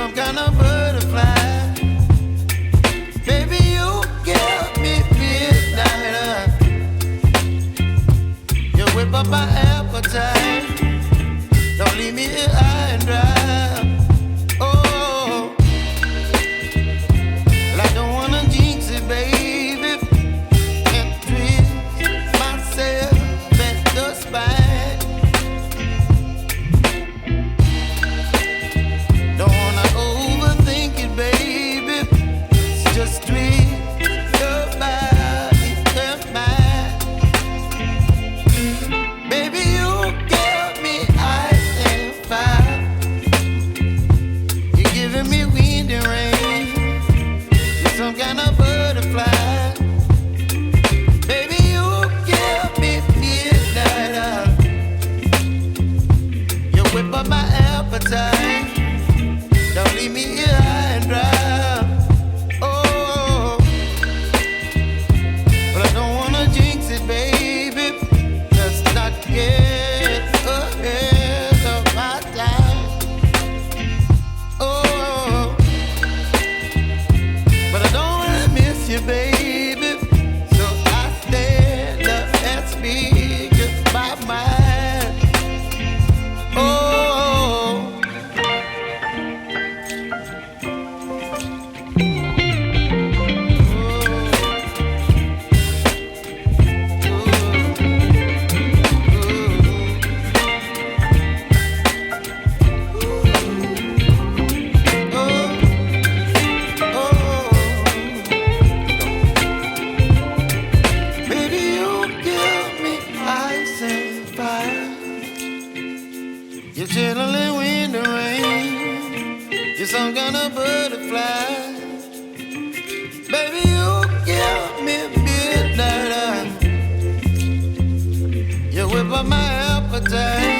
some kind of butterfly. Baby, you give me midnight. You whip up my appetite. Don't leave me here high and dry. Oh, well, I don't wanna jinx it, baby, and twist myself at the spine. Don't wanna overthink it, baby. It's just twist your body and mine. Baby, you give me ice and fire. You're giving me wind and rain. You're some kind of butterfly. Baby, you give me midnight. You whip up my appetite. Don't leave me here high and dry. Oh, but I don't wanna jinx it, baby. Let's not get ahead of my time. Oh, but I don't wanna miss you, baby. So I stand up and speak my mind. Oh. Baby, you give me ice and fire. You're chilling wind and rain. You're some kind of butterfly. Baby, you give me midnight. You whip up my appetite.